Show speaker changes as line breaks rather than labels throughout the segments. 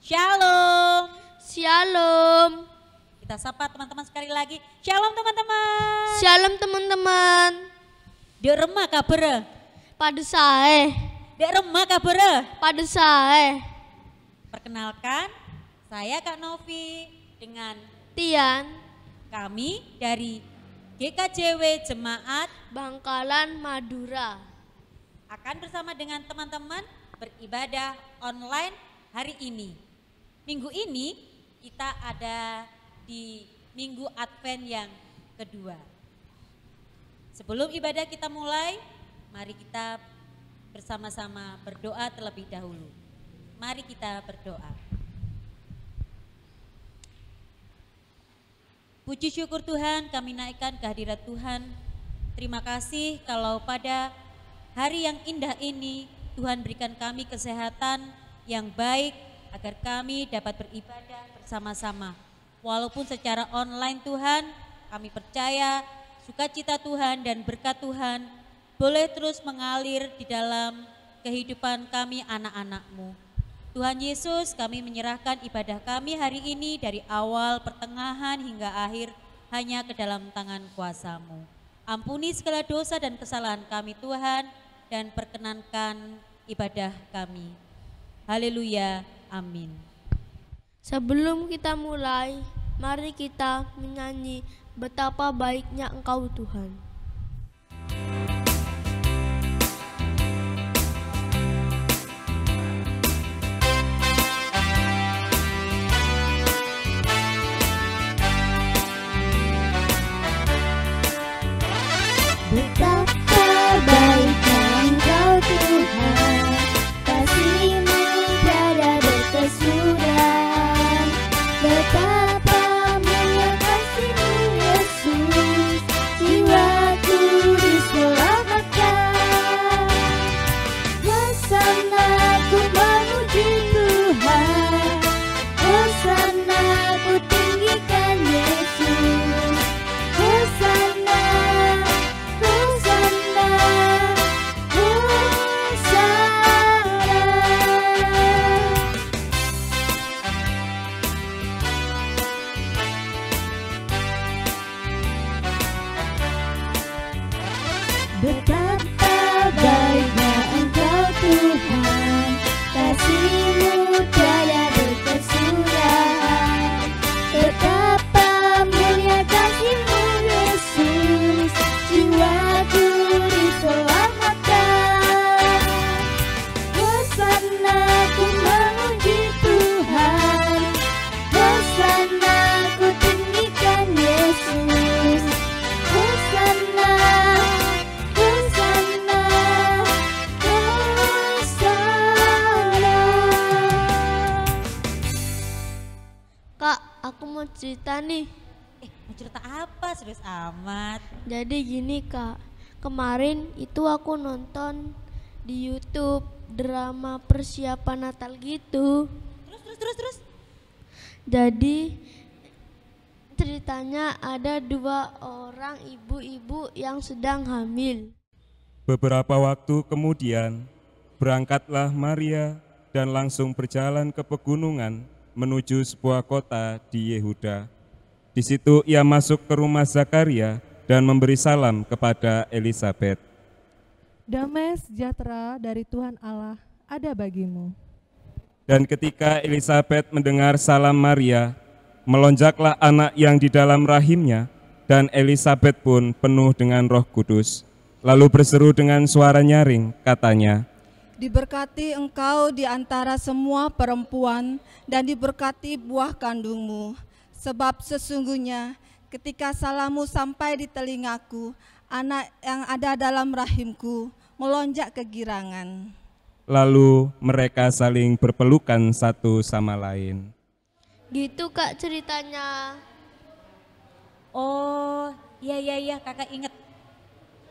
Shalom.
Shalom.
Kita sapa teman-teman sekali lagi. Shalom teman-teman.
Shalom teman-teman.
Dek remah kabar.
Pada saya.
Dek remah kabar.
Pada saya.
Perkenalkan, saya Kak Novi dengan
Tian.
kami dari GKJW Jemaat
Bangkalan Madura.
akan bersama dengan teman-teman beribadah online hari ini. Minggu ini kita ada di Minggu Advent yang kedua. Sebelum ibadah kita mulai, mari kita bersama-sama berdoa terlebih dahulu. Mari kita berdoa. Puji syukur Tuhan, kami naikkan kehadirat Tuhan. Terima kasih kalau pada hari yang indah ini Tuhan berikan kami kesehatan yang baik agar kami dapat beribadah bersama-sama. Walaupun secara online Tuhan, kami percaya sukacita Tuhan dan berkat Tuhan boleh terus mengalir di dalam kehidupan kami anak-anak-Mu. Tuhan Yesus, kami menyerahkan ibadah kami hari ini dari awal, pertengahan hingga akhir hanya ke dalam tangan kuasa-Mu. Ampuni segala dosa dan kesalahan kami Tuhan dan perkenankan ibadah kami. Haleluya, amin.
Sebelum kita mulai, mari kita menyanyi betapa baiknya Engkau Tuhan.
Betapa baiknya Engkau Tuhan, kasih-Mu tiada berkesudahan. Betapa mulia kasih-Mu Yesus, jiwaku diselamatkan. Hosana ku memuji Tuhan, hosana ku tinggikan Yesus. Hosana, Hosana, betapa baiknya Engkau Tuhan, kasih-Mu tiada berkesudahan. Betapa mulia kasih-Mu Yesus, jiwaku diselamatkan. Hosana ku memuji Tuhan, hosana ku tinggikan Yesus. Hosana, Hosana, Hosana.
Kak, aku mau cerita nih.
Mau cerita apa? Serius amat.
Jadi gini Kak, kemarin itu aku nonton di YouTube drama persiapan Natal gitu.
Terus.
Jadi ceritanya ada 2 orang ibu-ibu yang sedang hamil.
Beberapa waktu kemudian, berangkatlah Maria dan langsung berjalan ke pegunungan menuju sebuah kota di Yehuda. Di situ ia masuk ke rumah Zakaria dan memberi salam kepada Elisabet.
Damai sejahtera dari Tuhan Allah ada bagimu.
Dan ketika Elisabet mendengar salam Maria, melonjaklah anak yang di dalam rahimnya, dan Elisabet pun penuh dengan Roh Kudus. Lalu berseru dengan suara nyaring, katanya,
Diberkati engkau di antara semua perempuan, dan diberkati buah kandungmu. Sebab sesungguhnya ketika salammu sampai di telingaku, anak yang ada dalam rahimku melonjak kegirangan.
lalu mereka saling berpelukan satu sama lain.
Gitu Kak ceritanya.
Oh, iya, kakak inget.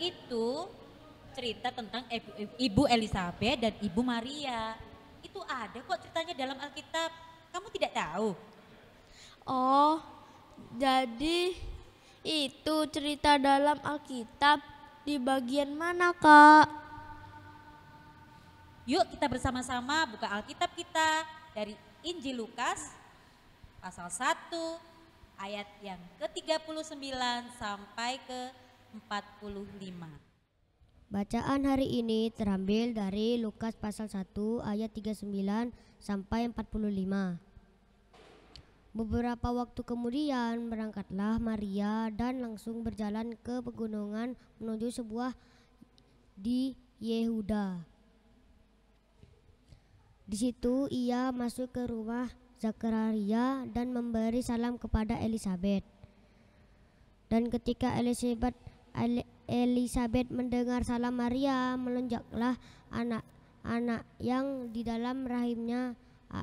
Itu cerita tentang Ibu Elisabet dan Ibu Maria. Itu ada kok ceritanya dalam Alkitab. Kamu tidak tahu?
Oh, jadi itu cerita dalam Alkitab di bagian mana Kak?
Yuk kita bersama-sama buka Alkitab kita dari Injil Lukas pasal 1 ayat yang ke-39 sampai ke-45.
Bacaan hari ini terambil dari Lukas pasal 1 ayat 39 sampai 45. Beberapa waktu kemudian berangkatlah Maria dan langsung berjalan ke pegunungan menuju sebuah di Yehuda. Di situ ia masuk ke rumah Zakaria dan memberi salam kepada Elisabet. Dan ketika Elisabet mendengar salam Maria, melonjaklah anak yang di dalam rahimnya,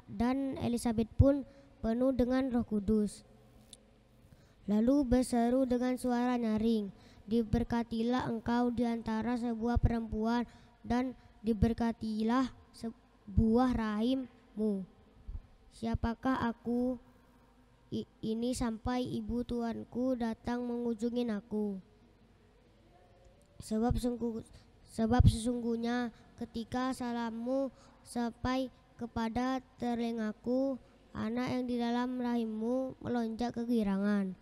dan Elisabet pun penuh dengan Roh Kudus. Lalu berseru dengan suara nyaring, "Diberkatilah engkau di antara sebuah perempuan, dan diberkatilah sebuah rahimmu. Siapakah aku ini sampai ibu Tuanku datang mengunjungi aku? Sebab sesungguhnya ketika salammu sampai kepada telingaku, anak yang di dalam rahimmu melonjak kegirangan.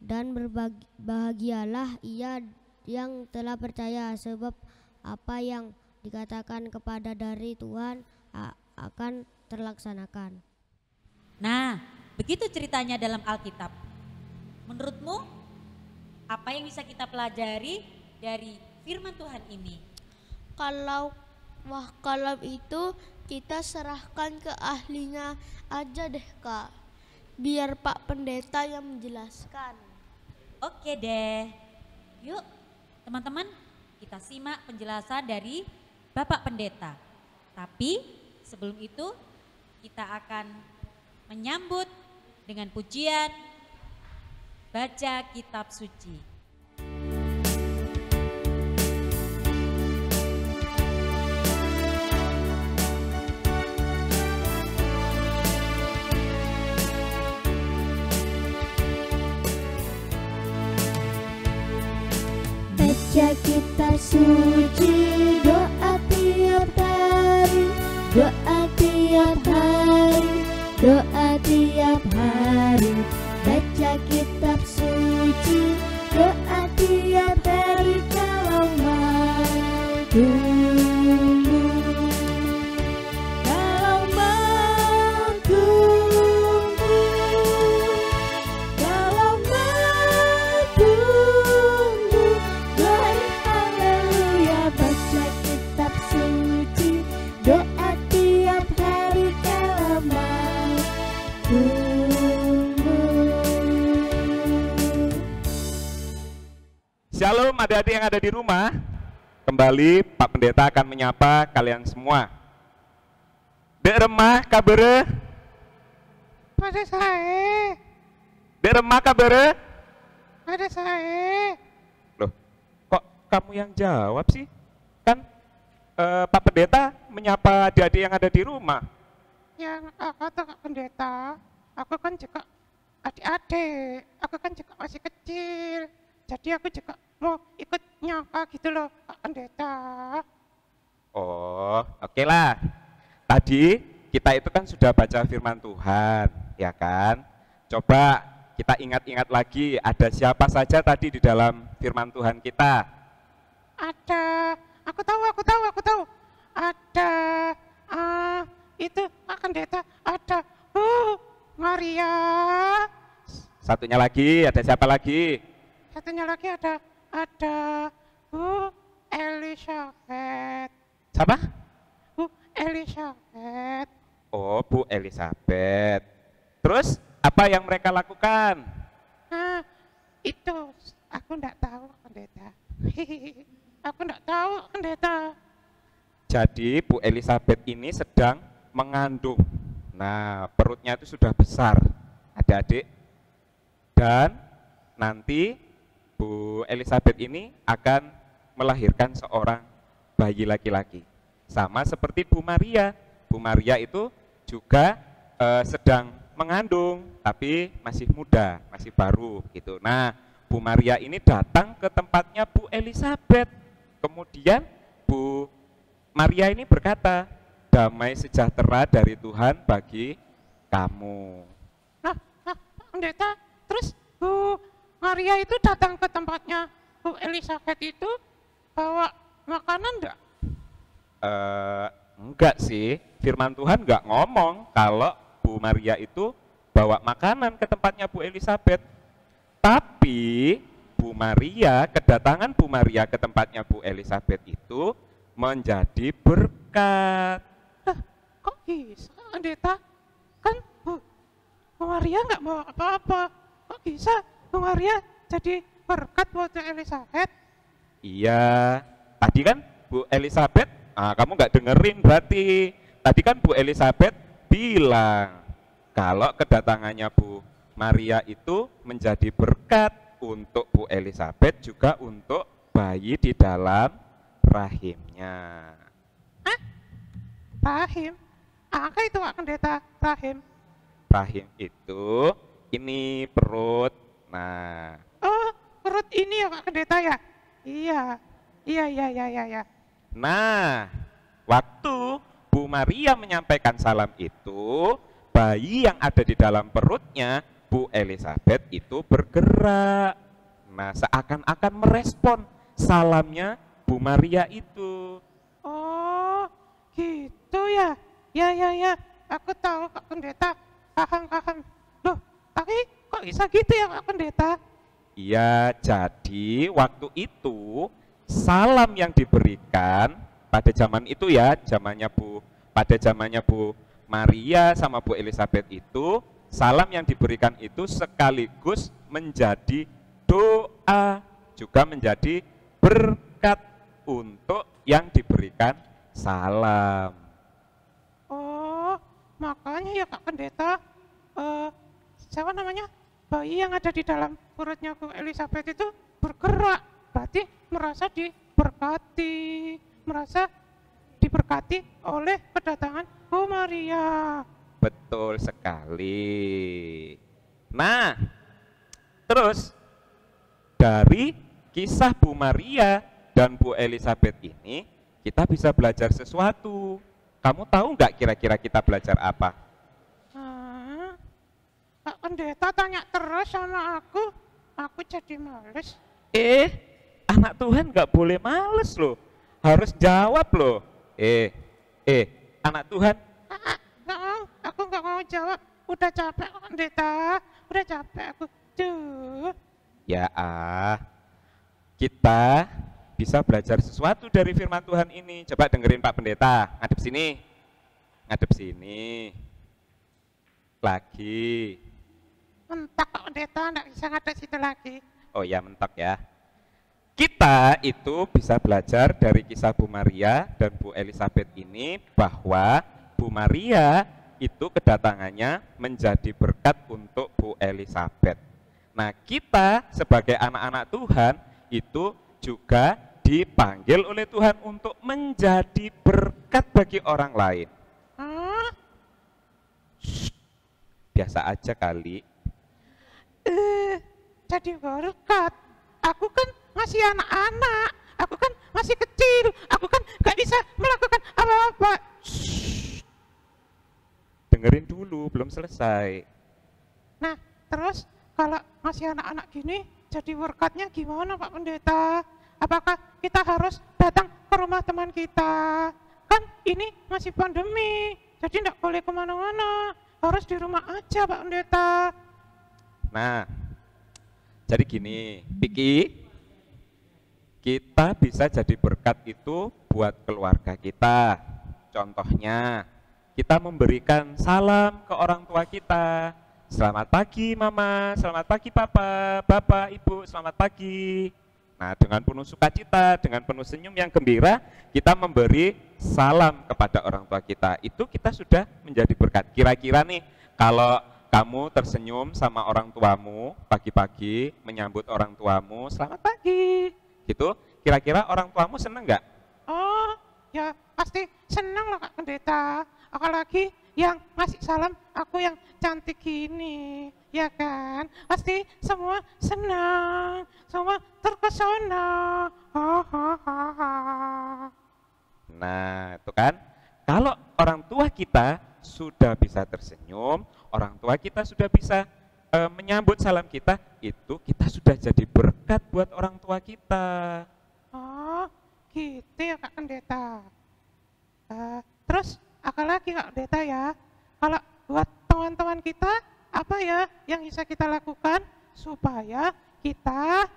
Dan berbahagialah ia yang telah percaya, sebab apa yang dikatakan kepada dari Tuhan akan terlaksanakan."
Nah, begitu ceritanya dalam Alkitab. Menurutmu, apa yang bisa kita pelajari dari firman Tuhan ini?
Kalau itu kita serahkan ke ahlinya aja deh Kak. Biar Pak Pendeta yang menjelaskan.
Oke deh. Yuk teman-teman, kita simak penjelasan dari Bapak Pendeta. Tapi sebelum itu kita akan menyambut dengan pujian baca kitab suci.
Baca kitab suci, doa tiap hari, doa tiap hari, doa tiap hari. Baca kitab suci, doa tiap hari kalau mau tunggu. Kalau mau tunggu, kalau mau tunggu. Glory haleluya, baca kitab suci, doa tiap hari kalau mau tunggu.
Shalom adik-adik yang ada di rumah. Kembali Pak Pendeta akan menyapa kalian semua. Dek remah kabere?
Pada saya,
Dek remah kabere?
pada saya.
Loh, kok kamu yang jawab sih? Kan Pak Pendeta menyapa adik-adik yang ada di rumah.
Yang kata Kak Pendeta, aku kan juga adik-adik, aku kan juga masih kecil. Jadi aku juga mau ikut nyapa gitu loh Kak Pendeta.
Oh, oke lah. Tadi kita itu kan sudah baca firman Tuhan, ya kan? Coba kita ingat-ingat lagi, ada siapa saja tadi di dalam firman Tuhan kita?
Ada, aku tahu. Ada, itu Kak Pendeta, ada Maria.
Satunya lagi, ada siapa lagi?
Satunya lagi ada Bu Elisabeth.
Siapa?
Bu Elisabeth.
Oh, Bu Elisabeth. Terus apa yang mereka lakukan?
Nah, itu aku enggak tahu Pendeta. Aku enggak tahu Pendeta.
Jadi Bu Elisabeth ini sedang mengandung. Nah, perutnya itu sudah besar, adik-adik. Dan nanti Bu Elisabeth ini akan melahirkan seorang bayi laki-laki. Sama seperti Bu Maria. Bu Maria itu juga sedang mengandung, tapi masih muda, masih baru gitu. Nah, Bu Maria ini datang ke tempatnya Bu Elisabeth. Kemudian Bu Maria ini berkata, damai sejahtera dari Tuhan bagi kamu.
Nah, Pak Pendeta, terus Bu Maria itu datang ke tempatnya Bu Elizabeth itu bawa makanan enggak?
Enggak sih, firman Tuhan enggak ngomong kalau Bu Maria itu bawa makanan ke tempatnya Bu Elizabeth. Tapi kedatangan Bu Maria ke tempatnya Bu Elizabeth itu menjadi berkat.
Lah, kok bisa Pendeta? Kan Bu Maria enggak bawa apa-apa. Kok bisa Bu Maria jadi berkat buat Elizabeth?
Iya, tadi kan Bu Elizabeth, kamu nggak dengerin berarti. Tadi kan Bu Elizabeth bilang kalau kedatangannya Bu Maria itu menjadi berkat untuk Bu Elizabeth, juga untuk bayi di dalam rahimnya.
Rahim? Apa itu Pak Pendeta, rahim?
Rahim itu, ini perut. Nah.
Oh, perut ini ya Pak Pendeta ya? Iya.
Nah, waktu Bu Maria menyampaikan salam itu, bayi yang ada di dalam perutnya Bu Elizabeth itu bergerak. Nah, seakan-akan merespon salamnya Bu Maria itu.
Oh, gitu ya? Ya. Aku tahu Pak Pendeta, paham. Loh, tapi kok bisa gitu ya Pak Pendeta?
Iya, jadi waktu itu salam yang diberikan pada zaman itu ya, pada zamannya Bu Maria sama Bu Elizabeth itu, salam yang diberikan itu sekaligus menjadi doa, juga menjadi berkat untuk yang diberikan salam.
Oh, makanya ya Pak Pendeta, siapa namanya? Bayi yang ada di dalam perutnya Bu Elizabeth itu bergerak, berarti merasa diberkati oleh kedatangan Bu Maria.
Betul sekali. Nah, terus dari kisah Bu Maria dan Bu Elizabeth ini kita bisa belajar sesuatu. Kamu tahu nggak kira-kira kita belajar apa?
Pak Pendeta tanya terus sama aku jadi males.
Anak Tuhan nggak boleh males loh, harus jawab loh. Anak Tuhan.
Nggak mau, aku nggak mau jawab. Udah capek Pak Pendeta, udah capek aku.
Ya kita bisa belajar sesuatu dari firman Tuhan ini. Coba dengerin Pak Pendeta, ngadep sini. Lagi.
Mentok Pak Pendeta, nggak bisa ngadep situ lagi.
Oh ya, mentok ya. Kita itu bisa belajar dari kisah Bu Maria dan Bu Elizabeth ini bahwa Bu Maria itu kedatangannya menjadi berkat untuk Bu Elizabeth. Nah, kita sebagai anak-anak Tuhan itu juga dipanggil oleh Tuhan untuk menjadi berkat bagi orang lain. Biasa aja kali.
Jadi berkat. Aku kan masih anak-anak, aku kan masih kecil, aku kan gak bisa melakukan apa-apa.
Dengerin dulu, belum selesai.
Nah, terus kalau masih anak-anak gini, jadi berkatnya gimana Pak Pendeta? Apakah kita harus datang ke rumah teman kita? Kan ini masih pandemi, jadi enggak boleh kemana-mana, harus di rumah aja Pak Pendeta.
Nah, jadi gini, Piki, kita bisa jadi berkat itu buat keluarga kita. Contohnya, kita memberikan salam ke orang tua kita. Selamat pagi Mama, selamat pagi Papa, Bapak, Ibu, selamat pagi. Nah, dengan penuh sukacita, dengan penuh senyum yang gembira, kita memberi salam kepada orang tua kita. Itu kita sudah menjadi berkat. Kira-kira nih, kalau kamu tersenyum sama orang tuamu pagi-pagi, menyambut orang tuamu, selamat pagi, gitu. Kira-kira orang tuamu seneng nggak?
Oh, ya pasti seneng lah Kak Pendeta. Apalagi yang ngasih salam aku yang cantik gini, ya kan? Pasti semua senang, semua terpesona.
Nah, itu kan. kalau orang tua kita sudah bisa tersenyum, orang tua kita sudah bisa menyambut salam kita, itu kita sudah jadi berkat buat orang tua kita.
Oh, gitu ya Kak Pendeta. Terus apa lagi Kak Pendeta ya? Kalau buat teman-teman kita, apa ya yang bisa kita lakukan supaya kita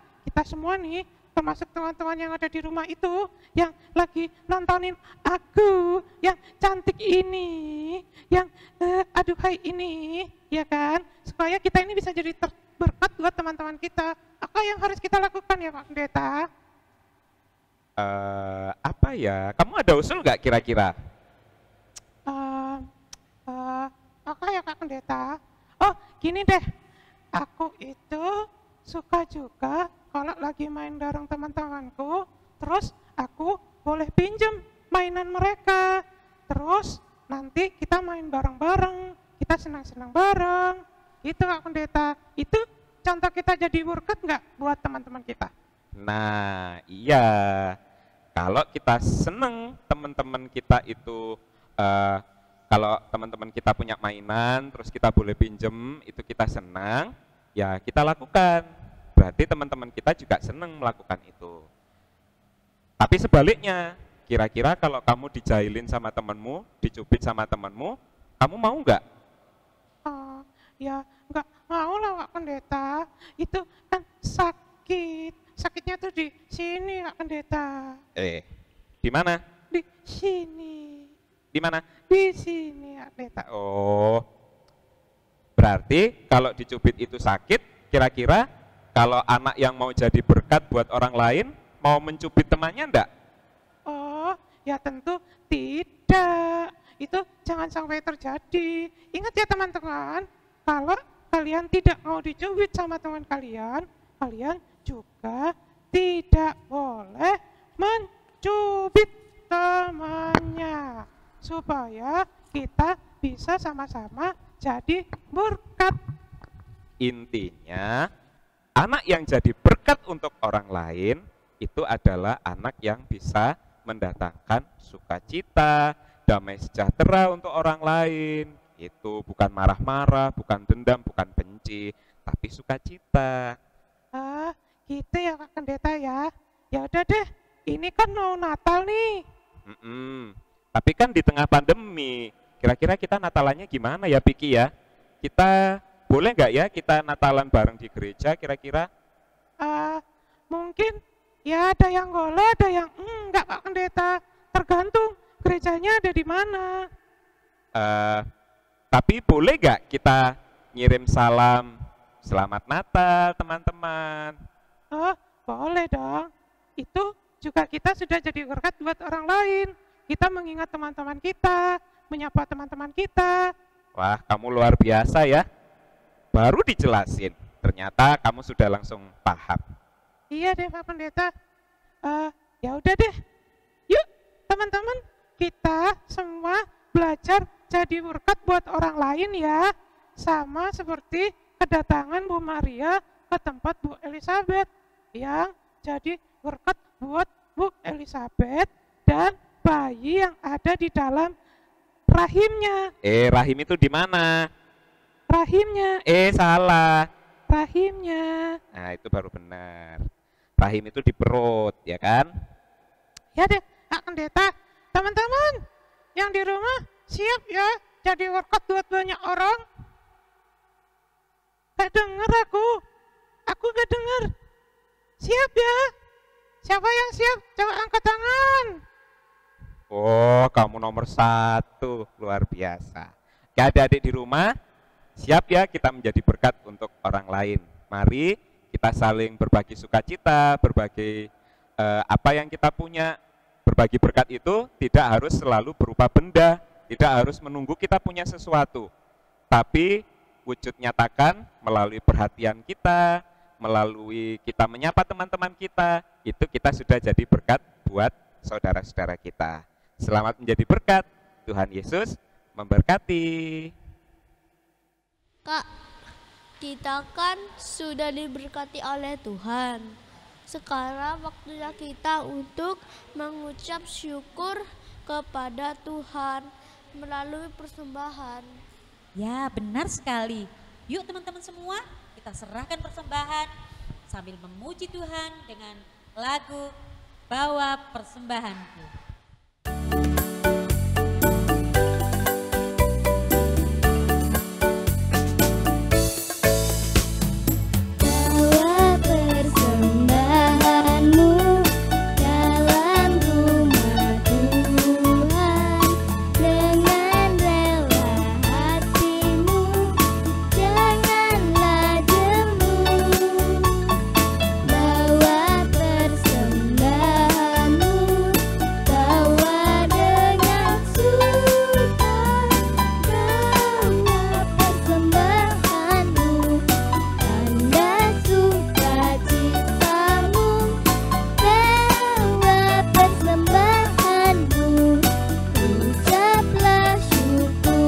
semua nih, termasuk teman-teman yang ada di rumah itu, yang lagi nontonin aku, yang cantik ini, yang aduhai ini, ya kan? Supaya kita ini bisa jadi berkat buat teman-teman kita. Apa yang harus kita lakukan ya Pak Pendeta?
Apa ya? Kamu ada usul nggak kira-kira?
Apa ya Kak Pendeta? Oh, gini deh. Aku itu suka juga kalau lagi main bareng teman-temanku, terus aku boleh pinjem mainan mereka. Terus nanti kita main bareng-bareng, kita senang-senang bareng. Itu Kak Pendeta. Itu contoh kita jadi berkat nggak buat teman-teman kita?
Nah, iya. Kalau kita seneng teman-teman kita itu, kalau teman-teman kita punya mainan, terus kita boleh pinjem, itu kita senang, ya kita lakukan. Berarti teman-teman kita juga senang melakukan itu. Tapi sebaliknya, kira-kira kalau kamu dijailin sama temanmu, dicubit sama temanmu, kamu mau nggak?
Ya nggak mau lah Kak Pendeta. Itu kan sakit. Sakitnya tuh di sini Kak Pendeta.
Di mana?
Di sini.
Di mana?
Di sini Kak Pendeta.
Oh, berarti kalau dicubit itu sakit, kira-kira kalau anak yang mau jadi berkat buat orang lain, mau mencubit temannya enggak?
Oh, ya tentu tidak. Itu jangan sampai terjadi. Ingat ya teman-teman, kalau kalian tidak mau dicubit sama teman kalian, kalian juga tidak boleh mencubit temannya. Supaya kita bisa sama-sama jadi berkat.
Intinya, anak yang jadi berkat untuk orang lain itu adalah anak yang bisa mendatangkan sukacita, damai sejahtera untuk orang lain. Itu bukan marah-marah, bukan dendam, bukan benci, tapi sukacita.
Gitu ya Kak Pendeta ya. Ya udah deh, ini kan mau Natal nih.
Tapi kan di tengah pandemi, kira-kira kita Natalannya gimana ya Piki ya? Kita boleh nggak ya kita Natalan bareng di gereja kira-kira?
Mungkin ya ada yang boleh, ada yang enggak Pak Pendeta. Tergantung gerejanya ada di mana.
Tapi boleh nggak kita ngirim salam Selamat Natal teman-teman?
Oh, boleh dong. Itu juga kita sudah jadi berkat buat orang lain. Kita mengingat teman-teman kita, menyapa teman-teman kita.
Wah, kamu luar biasa ya. Baru dijelasin, ternyata kamu sudah langsung paham.
Iya deh Pak Pendeta. Ya udah deh. Yuk teman-teman, kita semua belajar jadi berkat buat orang lain ya. Sama seperti kedatangan Bu Maria ke tempat Bu Elizabeth yang jadi berkat buat Bu Elizabeth dan bayi yang ada di dalam rahimnya.
Rahim itu di mana?
Rahimnya.
Salah.
Rahimnya.
Nah, itu baru benar. Rahim itu di perut, ya kan?
Ya deh, Kak Pendeta. Teman-teman yang di rumah siap ya jadi berkat buat banyak orang. Gak denger aku gak denger. Siap ya? Siapa yang siap? Coba angkat tangan.
Oh, kamu nomor 1, luar biasa. Adik-adik di rumah, siap ya kita menjadi berkat untuk orang lain. Mari kita saling berbagi sukacita, berbagi apa yang kita punya. Berbagi berkat itu tidak harus selalu berupa benda, tidak harus menunggu kita punya sesuatu. Tapi wujud nyatakan melalui perhatian kita, melalui kita menyapa teman-teman kita, itu kita sudah jadi berkat buat saudara-saudara kita. Selamat menjadi berkat, Tuhan Yesus memberkati.
Kak, kita kan sudah diberkati oleh Tuhan. Sekarang waktunya kita untuk mengucap syukur kepada Tuhan melalui persembahan.
Ya, benar sekali. Yuk teman-teman semua, kita serahkan persembahan sambil memuji Tuhan dengan lagu Bawa Persembahanku.
Bawa persembahanmu dalam rumah Tuhan, dengan rela hatimu, janganlah jemu. Bawa persembahanmu, bawa dengan suka. Bawa persembahanmu, tanda sukacitamu. Bawa persembahanmu, ucaplah syukur.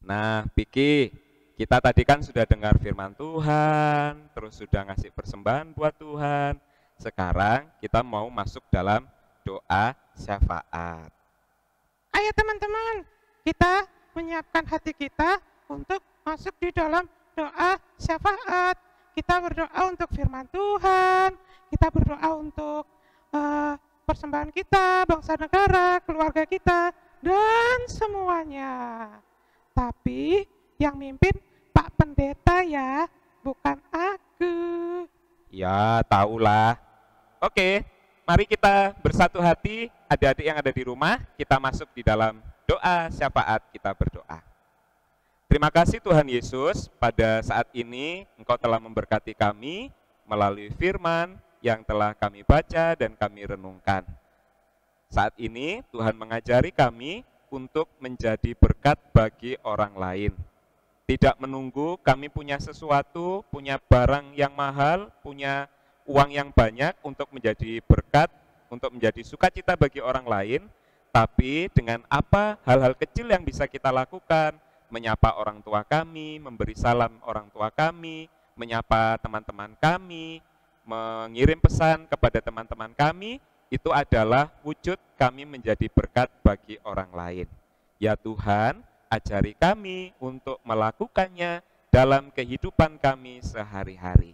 Nah, Piki, kita tadi kan sudah dengar firman Tuhan, terus sudah ngasih persembahan buat Tuhan. Sekarang kita mau masuk dalam doa syafaat.
Ayo teman-teman, kita menyiapkan hati kita untuk masuk di dalam doa syafaat. Kita berdoa untuk firman Tuhan, kita berdoa untuk persembahan kita, bangsa negara, keluarga kita, dan semuanya. Tapi yang mimpin Pak Pendeta ya, bukan aku.
Ya, tahulah. Oke, mari kita bersatu hati, adik-adik yang ada di rumah, kita masuk di dalam doa syafaat, kita berdoa. Terima kasih Tuhan Yesus, pada saat ini Engkau telah memberkati kami melalui firman yang telah kami baca dan kami renungkan. Saat ini Tuhan mengajari kami untuk menjadi berkat bagi orang lain. Tidak menunggu kami punya sesuatu, punya barang yang mahal, punya uang yang banyak untuk menjadi berkat, untuk menjadi sukacita bagi orang lain, tapi dengan apa hal-hal kecil yang bisa kita lakukan, menyapa orang tua kami, memberi salam orang tua kami, menyapa teman-teman kami, mengirim pesan kepada teman-teman kami, itu adalah wujud kami menjadi berkat bagi orang lain. Ya Tuhan, ajari kami untuk melakukannya dalam kehidupan kami sehari-hari.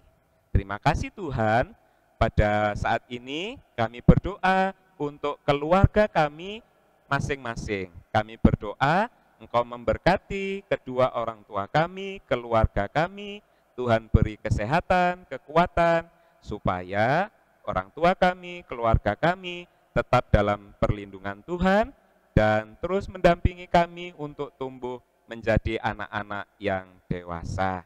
Terima kasih Tuhan, pada saat ini kami berdoa untuk keluarga kami masing-masing. Kami berdoa Engkau memberkati kedua orang tua kami, keluarga kami, Tuhan beri kesehatan, kekuatan, supaya orang tua kami, keluarga kami tetap dalam perlindungan Tuhan dan terus mendampingi kami untuk tumbuh menjadi anak-anak yang dewasa.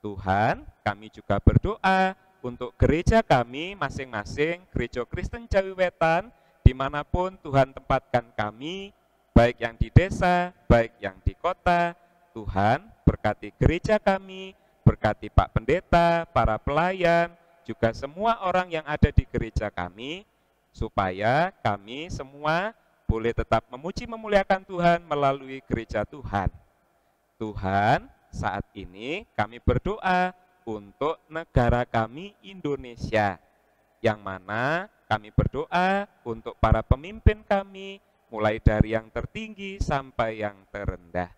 Tuhan, kami juga berdoa untuk gereja kami masing-masing, Gereja Kristen Jawi Wetan, dimanapun Tuhan tempatkan kami, baik yang di desa, baik yang di kota. Tuhan, berkati gereja kami, berkati Pak Pendeta, para pelayan, juga semua orang yang ada di gereja kami, supaya kami semua boleh tetap memuji memuliakan Tuhan melalui gereja Tuhan. Tuhan, saat ini kami berdoa untuk negara kami Indonesia, yang mana kami berdoa untuk para pemimpin kami, mulai dari yang tertinggi sampai yang terendah.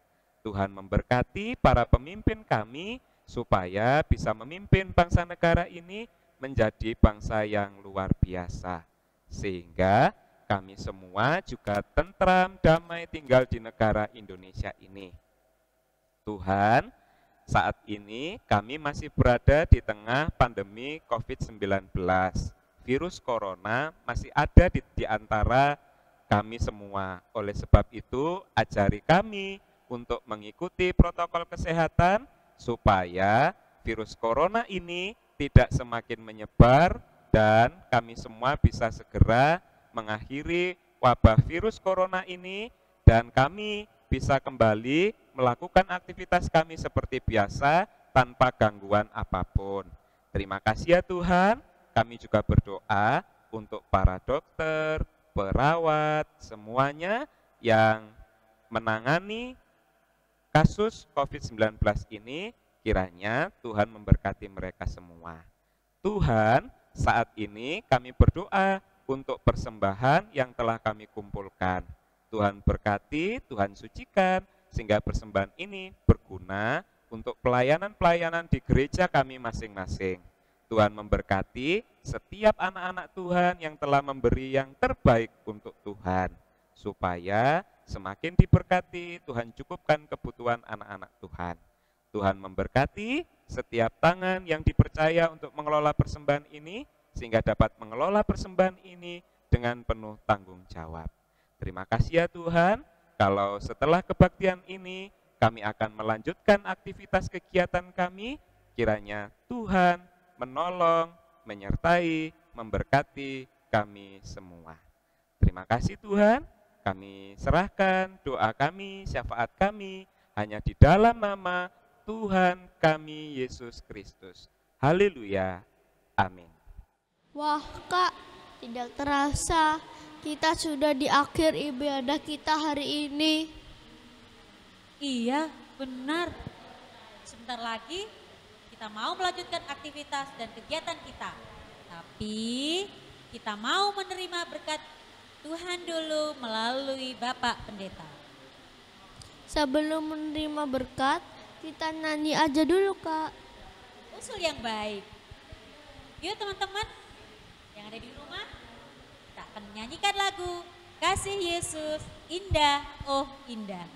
Tuhan memberkati para pemimpin kami, supaya bisa memimpin bangsa negara ini menjadi bangsa yang luar biasa. Sehingga kami semua juga tentram, damai tinggal di negara Indonesia ini. Tuhan, saat ini kami masih berada di tengah pandemi COVID-19. Virus corona masih ada di antara kami semua. Oleh sebab itu, ajari kami untuk mengikuti protokol kesehatan, supaya virus corona ini tidak semakin menyebar dan kami semua bisa segera mengakhiri wabah virus corona ini dan kami bisa kembali melakukan aktivitas kami seperti biasa tanpa gangguan apapun. Terima kasih ya Tuhan, kami juga berdoa untuk para dokter, perawat, semuanya yang menangani kasus COVID-19 ini, kiranya Tuhan memberkati mereka semua. Tuhan, saat ini kami berdoa untuk persembahan yang telah kami kumpulkan. Tuhan berkati, Tuhan sucikan, sehingga persembahan ini berguna untuk pelayanan-pelayanan di gereja kami masing-masing. Tuhan memberkati setiap anak-anak Tuhan yang telah memberi yang terbaik untuk Tuhan, supaya semakin diberkati, Tuhan cukupkan kebutuhan anak-anak Tuhan. Tuhan memberkati setiap tangan yang dipercaya untuk mengelola persembahan ini, sehingga dapat mengelola persembahan ini dengan penuh tanggung jawab. Terima kasih ya Tuhan, kalau setelah kebaktian ini, kami akan melanjutkan aktivitas kegiatan kami, kiranya Tuhan menolong, menyertai, memberkati kami semua. Terima kasih Tuhan, kami serahkan doa kami, syafaat kami, hanya di dalam nama Tuhan kami Yesus Kristus. Haleluya. Amin.
Wah Kak, tidak terasa kita sudah di akhir ibadah kita hari ini.
Iya, benar. Sebentar lagi kita mau melanjutkan aktivitas dan kegiatan kita. Tapi kita mau menerima berkat Tuhan dulu melalui Bapak Pendeta.
Sebelum menerima berkat, kita nyanyi aja dulu Kak.
Usul yang baik. Yuk teman-teman yang ada di rumah, kita akan menyanyikan lagu Kasih Yesus Indah, Oh Indah.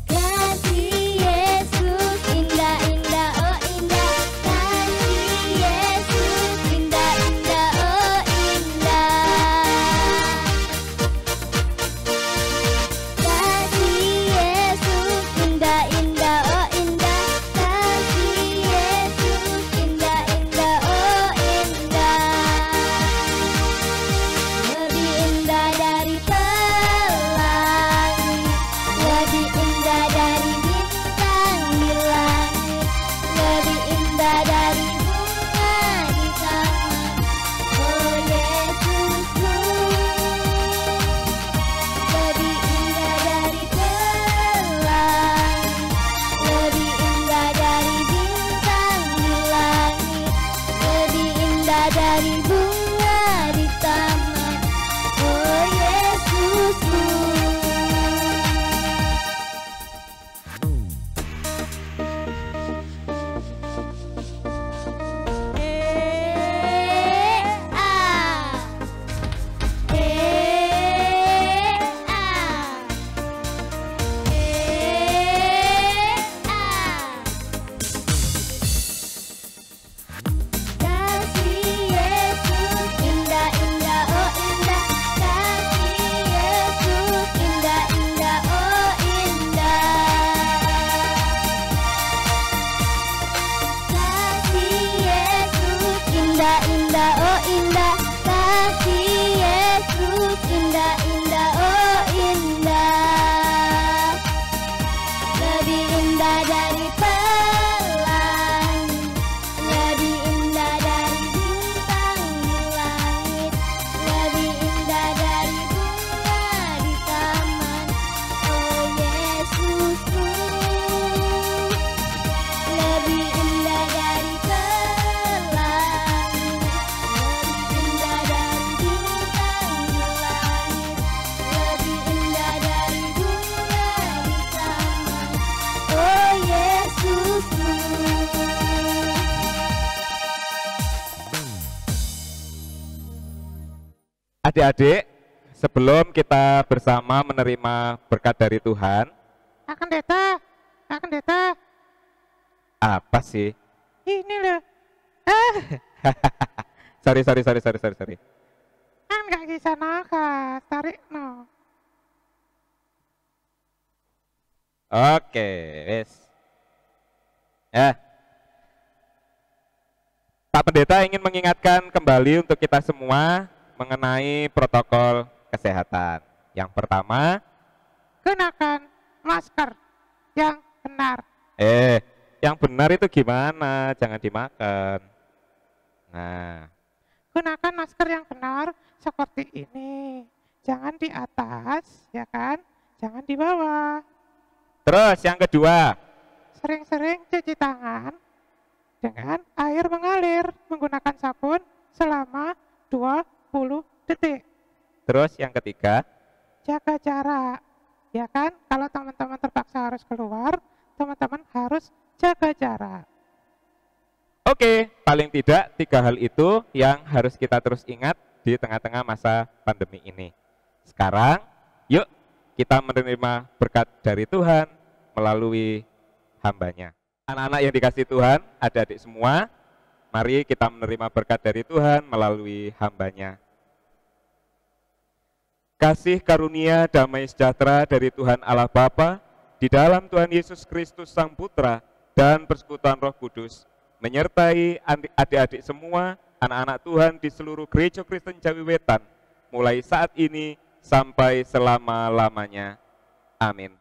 Kasih Yesus indah indah oh indah, kasih Yesus indah indah oh indah.
Adik-adik, sebelum kita bersama menerima berkat dari Tuhan,
Pak Pendeta, Pak Pendeta,
apa sih?
ini loh.
Sorry.
Kan nggak bisa nakas, tarik no.
Oke, wes. Pak Pendeta ingin mengingatkan kembali untuk kita semua mengenai protokol kesehatan. Yang pertama,
Gunakan masker yang benar.
Yang benar itu gimana? Jangan dimakan. Nah,
Gunakan masker yang benar seperti ini. Jangan di atas, ya kan? Jangan di bawah.
terus yang kedua,
Sering-sering cuci tangan dengan air mengalir menggunakan sabun selama 20 detik.
terus yang ketiga,
Jaga jarak, ya kan? Kalau teman-teman terpaksa harus keluar, teman-teman harus jaga jarak.
Oke, paling tidak 3 hal itu yang harus kita terus ingat di tengah-tengah masa pandemi ini. Sekarang, yuk kita menerima berkat dari Tuhan melalui hambanya. Anak-anak yang dikasih Tuhan, adik-adik semua, mari kita menerima berkat dari Tuhan melalui hambanya. Kasih karunia damai sejahtera dari Tuhan Allah Bapa, di dalam Tuhan Yesus Kristus Sang Putra, dan persekutuan Roh Kudus, menyertai adik-adik semua, anak-anak Tuhan di seluruh Gereja Kristen Jawi Wetan, mulai saat ini sampai selama-lamanya. Amin.